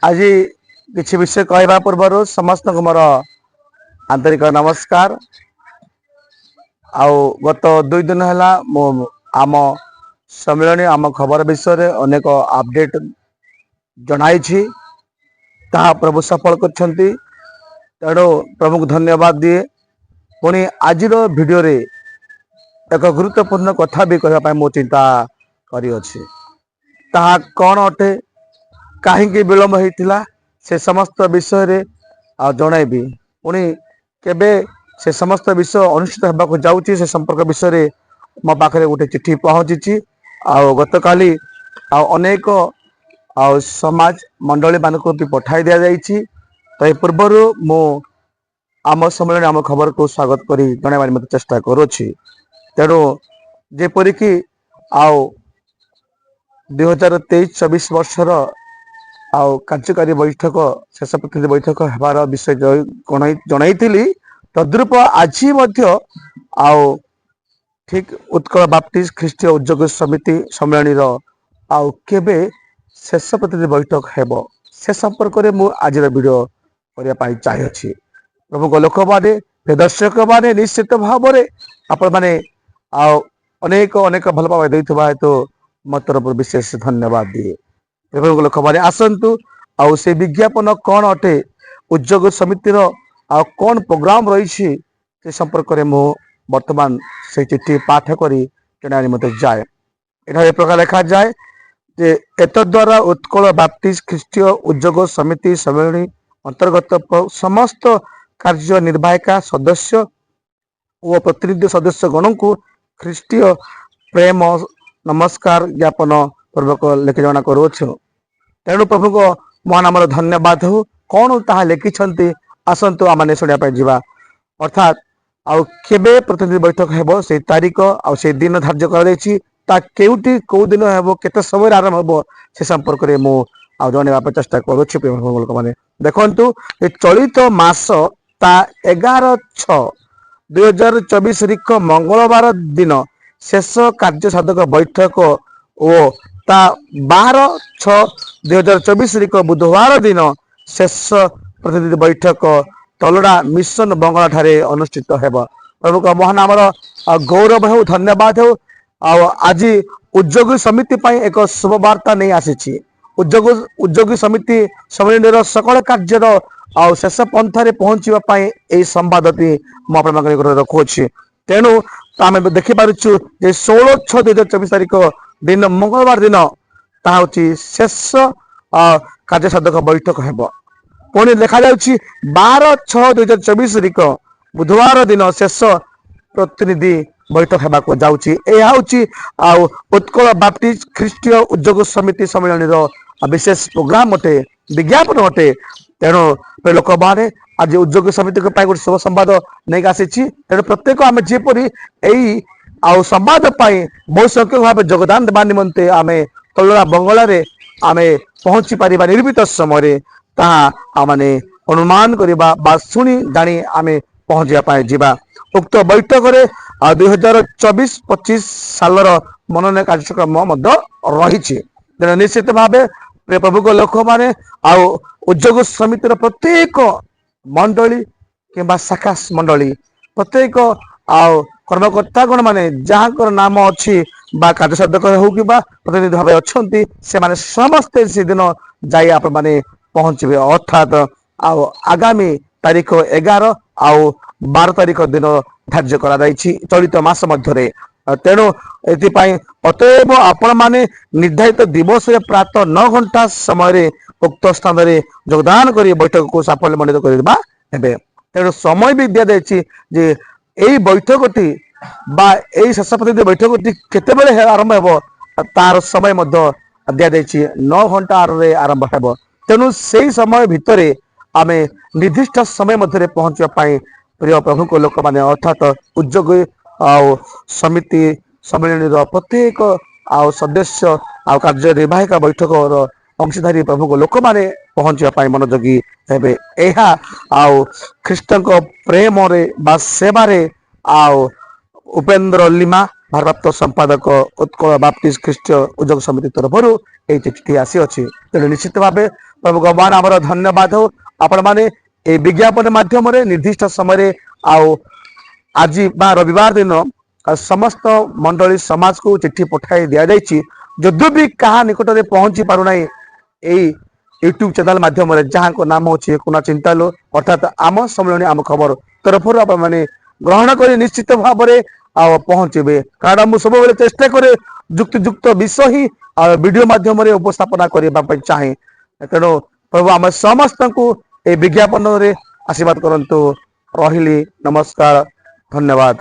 आज किसी विषय कहवा पूर्व समस्त को मोर आंतरिक नमस्कार। गत 2 दिन है आम सम्मेलन आम खबर विषय रे अनेक अपडेट जनाई प्रभु सफल कर तेणु प्रभु को धन्यवाद दिए। पुणी आज वीडियो रे एक गुरुत्वपूर्ण कथा भी कहना मो चिंता करिअछि। ताहा कौन अटे, कहीं विलम्ब होता से समस्त विषय रे जनइबी। पुणी केबे से समस्त विषय अनुष्ठित होगा जाऊँगी से संपर्क विषय रे मो पाखे गोटे चिट्ठी पहुँची। गत काली अनेक समाज मंडली मान भी पठाई दि जाइए। तो पूर्वर मु आम सम्मेलन आम खबर को स्वागत करी जनाइबार मत चेष्टा करुछि। तेणु जेपरिक 2023-24 वर्षर कार्यकारी बैठक शेष प्रतिनिधि बैठक होबार विषय जनई तद्रूप आज ठीक उत्कल बाप्टिस्ट ख्रीष्टीय उद्योग समिति सम्मेलन केबे शेष प्रतिनिधि बैठक हेब से संपर्क में मु आज वीडियो करने चाहिए। प्रभु लोक मैंने दर्शक मैंने निश्चित भाव में आपण मैंने अनेक अनेक भल पाव देता हेतु मो तरफ विशेष धन्यवाद दिए। प्रभु लोक मैंने आसतु से विज्ञापन कौन अटे, उद्योग समितिर कौन प्रोग्राम रही से संपर्क में मु वर्तमान से चिट्ठी पाठ करी जनानी मत जाए। यहाँ प्रकार लिखा जाए जे एतद्वारा उत्कल बाप्टिस्ट ख्रीष्टीय उद्योग समिति सम्मेलन अंतर्गत समस्त कार्य निर्वाहिका सदस्य और प्रतिनिधि सदस्य गण को ख्रीष्टीय प्रेम नमस्कार ज्ञापन पूर्वक लिखि जना करुछु। तेणु प्रभु को महान आमर धन्यवाद हो। कौन ताहा लिखिछंती आसंतु आम शुणा जावा। अर्थात केबे प्रतिनिधि बैठक हेबो से तारीख से दिन धार्य कर केउटी कौ दिन हेबो केते समय आरंभ हेबो से संपर्क में मु जनइबा चेष्टा करुछि। लोक माने देखंतु ए चलित मास ता 11/6/2024 तारीख मंगलवार दिन शेष कार्य साधक बैठक और ता 12/6/2024 तारीख बुधवार दिन शेष प्रतिनिधि बैठक तलड़ा मिशन बंगला ठारे अनुष्ठित हेबा। प्रभु का महान आमर गौरव हो, धन्यवाद हो। आज उद्योग समिति पाई एक शुभ वार्ता नहीं आसी। उद्योग समिति सम्मेलन सकल कार्य शेष पंथारे पहुंचवा यही संवादटी मुझे रखुच्छी। तेणु आम देखिपुर 16/6/2024 तारीख दिन मंगलवार दिन ता शेष कार्य साधक बैठक हेब। पुणी लिखा जा 12/6/2024 तारीख बुधवार दिन शेष प्रतिनिधि बैठक होगा जाऊँगी। यह उत्कल बाप्टिस्ट ख्रीष्टीय उद्योग समिति सम्मेलन विशेष प्रोग्राम अटे, विज्ञापन अटे। तेणु लोक मैंने आज उद्योग समिति गोटे शुभ संवाद नहीं आसी। तेणु प्रत्येक आम जेपरी यही संवाद बहु संख्यक भाव योगदान देवा निमंते आम तलड़ा बंगलार आम पहुंची पार निर्मित समय ताने अनुमान करवा शुणी जाणी आम पहुंचा जा। उक्त बैठक में 2024-25 सालर मनोनयन कार्यक्रम रही। निश्चित भाव प्रभु को लोक मैंने उद्योग समितिर प्रत्येक मंडली कि शाखा मंडली प्रत्येक कर्मकर्ता गण माने जहाँ नाम अच्छी कार्य साधक हो कि प्रतिनिधि भाव अच्छा से माने समस्ते से दिन जाई आप माने पहुंचे। अर्थात आगामी तारीख 11 और 12 तारीख दिन धार्य कर चलित मास मध्य। तेणु ये अतएव आपण माने निर्धारित दिवस प्रातः 9 घंटा समय उक्त स्थान में योगदान कर बैठक को साफल्य मंडित करवा। तेणु समय भी दि जाए जे यही बैठकटी यही शेष प्रतिनिधि बैठकटी केते आरंभ हो तार समय दि जाए 9 घंटा आरंभ हो। तेणु से समय भितर आम निर्दिष्ट समय मध्य पहुंचापी प्रिय प्रभु को लोक मैंने अर्थात उद्योग समिति सम्मेलन प्रत्येक सदस्य कार्य निर्वाहिका बैठक अंशीधारी प्रभु को लोक मैंने पहुंचापी मनोयोगी हे। ख्रीष्ट प्रेम सेवारे उपेन्द्र लिमा ଭାରପ୍ରାପ୍ତ ସମ୍ପାଦକ ଉତ୍କଳ ବାପ୍ଟିଷ୍ଟ ଖ୍ରୀଷ୍ଟ ଉଦ୍ୟୋଗ ସମିତି ତରଫରୁ এই চিঠিটি আসিଅছি। ତେଣୁ ନିଶ୍ଚିତ ଭାବେ ପ୍ରଭୁ ଭଗବାନ ଆମର ଧନ୍ୟବାଦ ହଉ ଆପଣମାନେ এই ବିଜ୍ଞାପନ ମାଧ୍ୟମରେ ନିର୍ଦ୍ଦିଷ୍ଟ ସମୟରେ ଆଉ ଆଜି ବା ରବିବାର ଦିନ ସମସ୍ତ ମଣ୍ଡଳୀ ସମାଜକୁ ଚିଠି ପଠାଇ ଦିଆଯାଇଛି। ଯଦି ବି କାହା ନିକଟରେ ପହଞ୍ଚି ପାରୁନାହିଁ এই ୟୁଟ୍ୟୁବ ଚ୍ୟାନେଲ ମାଧ୍ୟମରେ ଯାହାଙ୍କ ନାମ ହେଉଛି କୁନା ଚିନ୍ତାଲୁ ଅର୍ଥାତ୍ ଆମ ସମ୍ମିଳନୀ ଆମ ଖବର ତରଫରୁ ଆପଣମାନେ ଗ୍ରହଣ କରି ନିଶ୍ଚିତ ଭାବରେ ଆଉ ପହଞ୍ଚିବେ। କାରଣ ମୁଁ ସବୁବେଳେ ଚେଷ୍ଟା କରେ ଯୁକ୍ତିଯୁକ୍ତ ବିଷୟ ହିଁ ଭିଡିଓ ମାଧ୍ୟମରେ ଉପସ୍ଥାପନା କରିବା ପାଇଁ ଚାହେଁ। ତେଣୁ ପ୍ରଭୁ ଆମେ ସମସ୍ତଙ୍କୁ এই ବିଜ୍ଞାପନରେ ଆଶୀର୍ବାଦ କରନ୍ତୁ। ରହିଲି, ନମସ୍କାର, ଧନ୍ୟବାଦ।